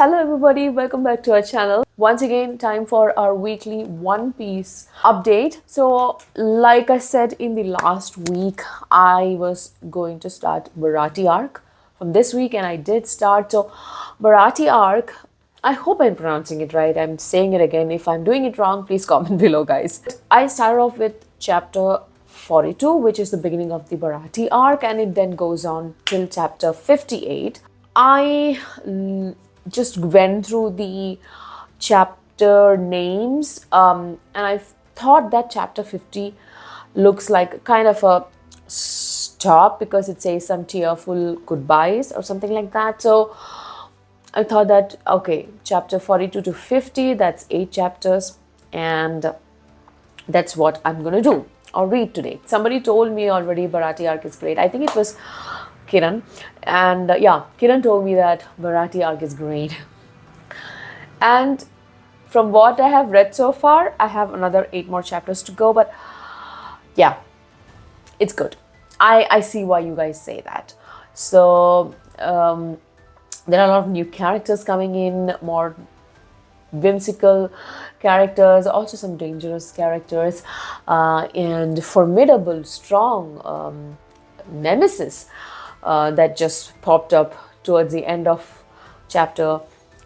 Hello everybody, welcome back to our channel. Once again, time for our weekly One Piece update. So, like I said in the last week, I was going to start Baratie arc from this week and I did start. So, Baratie arc, I hope I'm pronouncing it right. I'm saying it again. If I'm doing it wrong, please comment below, guys. I started off with chapter 42, which is the beginning of the Baratie arc, and it then goes on till chapter 58. I just went through the chapter names and I thought that chapter 50 looks like kind of a stop because it says some tearful goodbyes or something like that. So I thought that, okay, chapter 42 to 50, that's 8 chapters, and that's what I'm gonna do or read today. Somebody told me already Baratie arc is great. I think it was Kiran, and yeah, Kiran told me that Baratie arc is great. And from what I have read so far, I have another 8 more chapters to go, but yeah, it's good. I see why you guys say that. So there are a lot of new characters coming in, more whimsical characters, also some dangerous characters, and formidable, strong nemesis that just popped up towards the end of chapter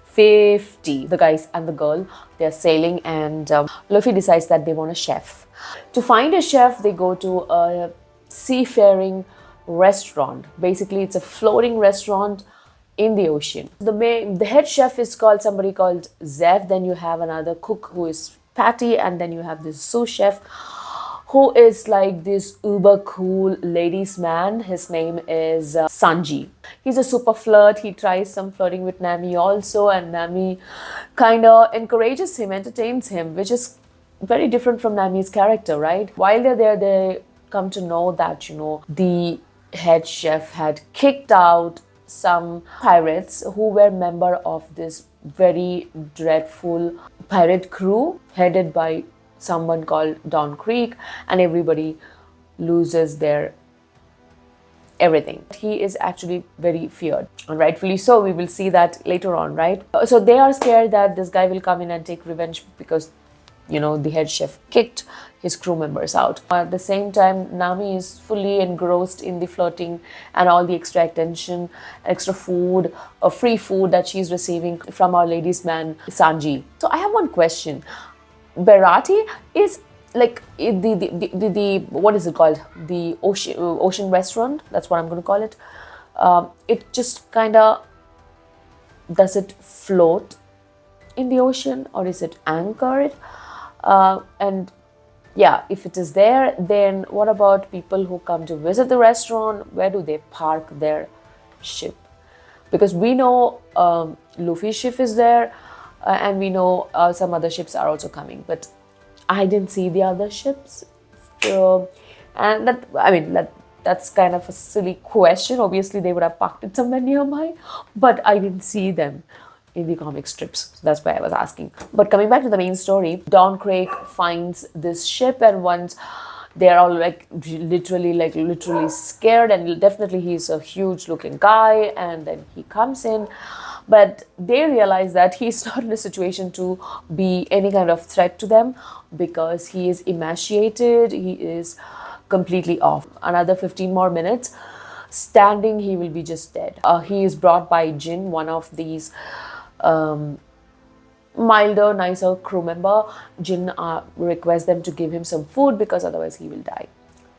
50. The guys and the girl, they're sailing, and Luffy decides that they want a chef. To find a chef, they go to a seafaring restaurant. Basically, it's a floating restaurant in the ocean. The head chef is somebody called Zev. Then you have another cook who is Patty, and then you have this sous chef who is like this uber cool ladies man. His name is Sanji. He's a super flirt. He tries some flirting with Nami also, and Nami kind of encourages him, entertains him, which is very different from Nami's character, right? While they're there, they come to know that, the head chef had kicked out some pirates who were member of this very dreadful pirate crew headed by someone called Don Creek, and everybody loses their everything. He is actually very feared, and rightfully so. We will see that later on, right? So they are scared that this guy will come in and take revenge because the head chef kicked his crew members out. At the same time, Nami is fully engrossed in the flirting and all the extra attention, extra food, free food that she's receiving from our ladies man Sanji. So I have one question. Baratie is like the what is it called? The ocean restaurant. That's what I'm going to call it. It just kind of, does it float in the ocean or is it anchored? And yeah, if it is there, then what about people who come to visit the restaurant? Where do they park their ship? Because we know Luffy's ship is there, and we know some other ships are also coming, but I didn't see the other ships. And that's kind of a silly question. Obviously, they would have parked it somewhere nearby, but I didn't see them in the comic strips. So that's why I was asking. But coming back to the main story, Don Craig finds this ship, and once they're all literally scared, and definitely he's a huge looking guy, and then he comes in, but they realize that he's not in a situation to be any kind of threat to them because he is emaciated, he is completely off. Another 15 more minutes standing, he will be just dead. He is brought by Jin, one of these milder, nicer crew member. Jin requests them to give him some food because otherwise he will die.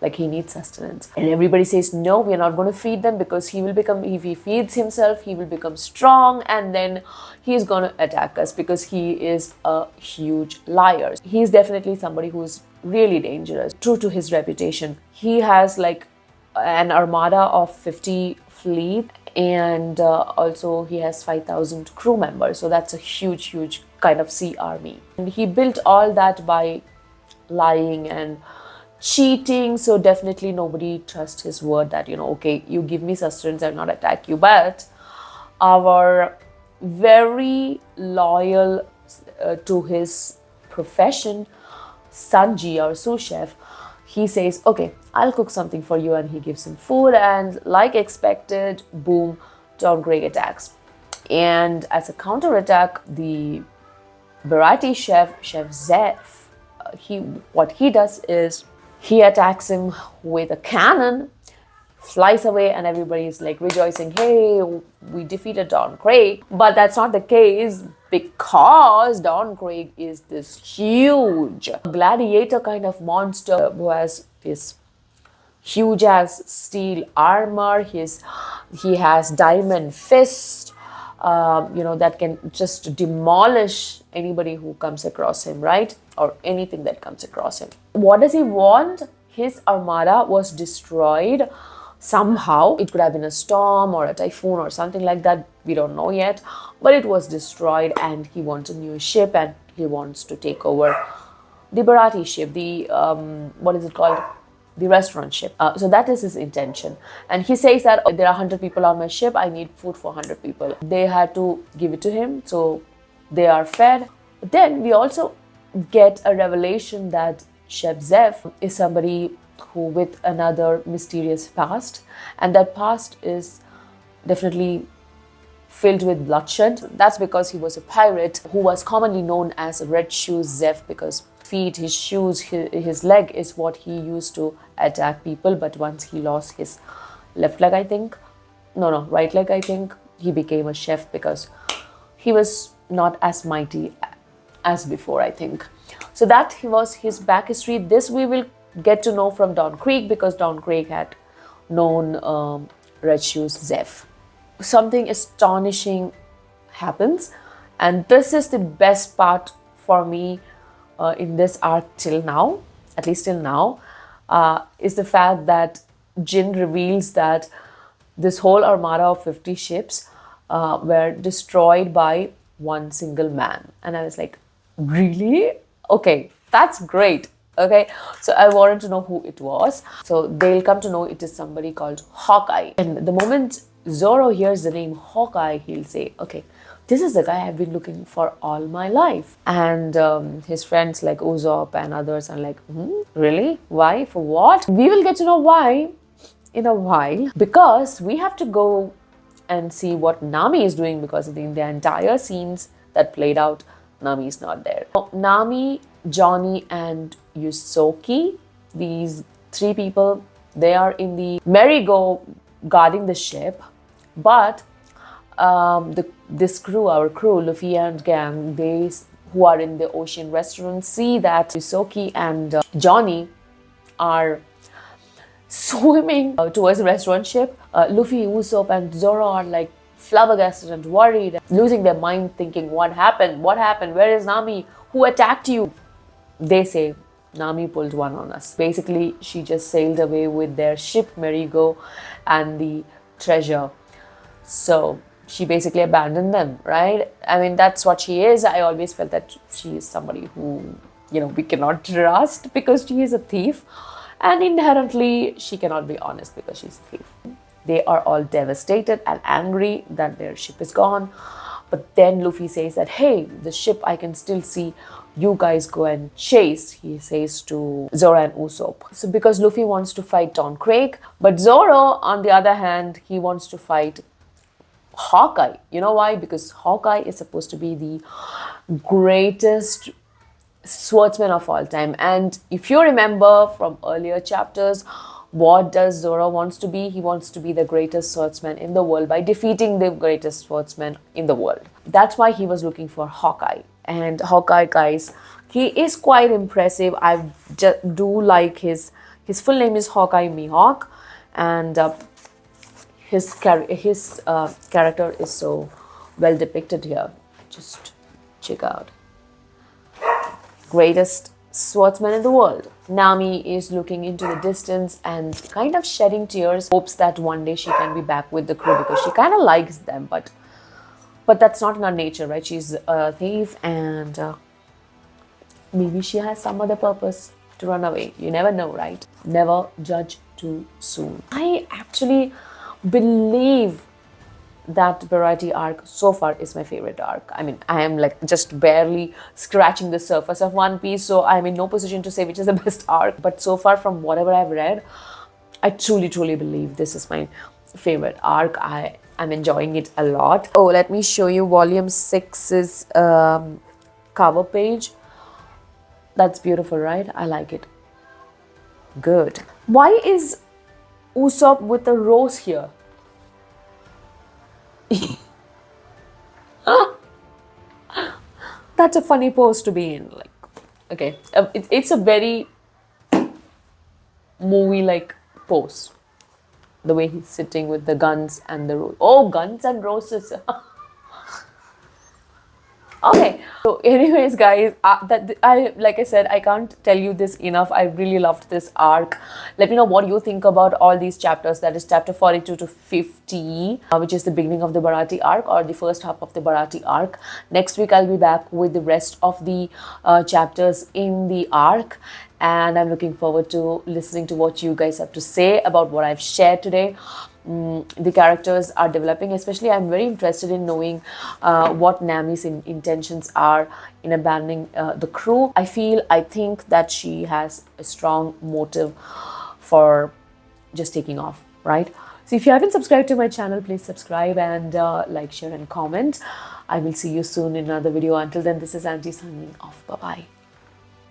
Like, he needs sustenance. And everybody says, no, we are not going to feed them because if he feeds himself, he will become strong and then he is going to attack us because he is a huge liar. He is definitely somebody who is really dangerous, true to his reputation. He has like an armada of 50 fleet, and also he has 5,000 crew members. So that's a huge kind of sea army. And he built all that by lying and cheating. So definitely nobody trusts his word that, okay, you give me sustenance, I'll not attack you. But our very loyal to his profession, Sanji, our sous chef, he says, okay, I'll cook something for you, and he gives him food, and like expected, boom, Don Craig attacks. And as a counterattack, the Baratie Chef Zeph, what he does is he attacks him with a cannon, flies away, and everybody's like rejoicing, hey, we defeated Don Craig. But that's not the case, because Don Craig is this huge gladiator kind of monster who has this huge as steel armor. He has diamond fist, that can just demolish anybody who comes across him, right? Or anything that comes across him. What does he want? His armada was destroyed somehow. It could have been a storm or a typhoon or something like that. We don't know yet. But it was destroyed, and he wants a new ship, and he wants to take over the Baratie ship, the, what is it called? The restaurant ship. So that is his intention. And he says that there are 100 people on my ship. I need food for 100 people. They had to give it to him. So they are fed. But then we also get a revelation that Chef Zeph is somebody who with another mysterious past. And that past is definitely filled with bloodshed. That's because he was a pirate who was commonly known as Red Shoes Zeph, because feet, his shoes, his leg is what he used to attack people. But once he lost his left leg, I think, right leg, I think, he became a chef because he was not as mighty as before, I think. So that was his back history. This we will get to know from Don Craig, because Don Craig had known Red Shoes Zeph. Something astonishing happens, and this is the best part for me in this arc till now, at least till now, is the fact that Jin reveals that this whole armada of 50 ships were destroyed by one single man. And I was like, really? Okay, that's great. Okay, so I wanted to know who it was. So they'll come to know it is somebody called Hawkeye. And the moment Zorro hears the name Hawkeye, he'll say, okay, this is the guy I've been looking for all my life. And his friends like Usopp and others are like, really? Why? For what? We will get to know why in a while, because we have to go and see what Nami is doing, because in the entire scenes that played out, Nami is not there. Nami, Johnny, and Yusoki, these three people, they are in the merry-go guarding the ship. But this crew, our crew, Luffy and gang, they who are in the ocean restaurant, see that Yusoki and Johnny are swimming towards the restaurant ship. Luffy, Usopp, and Zorro are like flabbergasted and worried, losing their mind, thinking, what happened? What happened? Where is Nami? Who attacked you? They say, Nami pulled one on us. Basically, she just sailed away with their ship Merry-Go and the treasure. So she basically abandoned them, right? I mean, that's what she is. I always felt that she is somebody who, we cannot trust, because she is a thief. And inherently, she cannot be honest because she's a thief. They are all devastated and angry that their ship is gone. But then Luffy says that, hey, the ship I can still see. You guys go and chase, he says to Zorro and Usopp. So because Luffy wants to fight Don Craig, but Zorro, on the other hand, he wants to fight Hawkeye. You know why? Because Hawkeye is supposed to be the greatest swordsman of all time. And if you remember from earlier chapters, what does Zorro wants to be? He wants to be the greatest swordsman in the world by defeating the greatest swordsman in the world. That's why he was looking for Hawkeye. And Hawkeye, guys, he is quite impressive. I do like his full name is Hawkeye Mihawk, and his character is so well depicted here. Just check out. Greatest swordsman in the world. Nami is looking into the distance and kind of shedding tears, hopes that one day she can be back with the crew, because she kind of likes them, but that's not in her nature, right? She's a thief, and maybe she has some other purpose to run away. You never know, right? Never judge too soon. I actually believe that Baratie arc so far is my favorite arc. I mean, I am like just barely scratching the surface of One Piece, so I'm in no position to say which is the best arc. But so far, from whatever I've read, I truly believe this is my favorite arc. I'm enjoying it a lot. Oh, let me show you volume 6's cover page. That's beautiful, right? I like it. Good. Why is Usopp with a rose here? That's a funny pose to be in. Like, okay, it's a very movie-like pose. The way he's sitting with the guns and the rose. Oh, guns and roses. Okay. So, anyways, guys, that I like I said, I can't tell you this enough. I really loved this arc. Let me know what you think about all these chapters. That is chapter 42 to 50, which is the beginning of the Baratie arc or the first half of the Baratie arc. Next week, I'll be back with the rest of the chapters in the arc. And I'm looking forward to listening to what you guys have to say about what I've shared today. The characters are developing, especially I'm very interested in knowing what Nami's intentions are in abandoning the crew. I think that she has a strong motive for just taking off, right? So if you haven't subscribed to my channel, please subscribe and like, share and comment. I will see you soon in another video. Until then, this is Angie signing off. Bye-bye.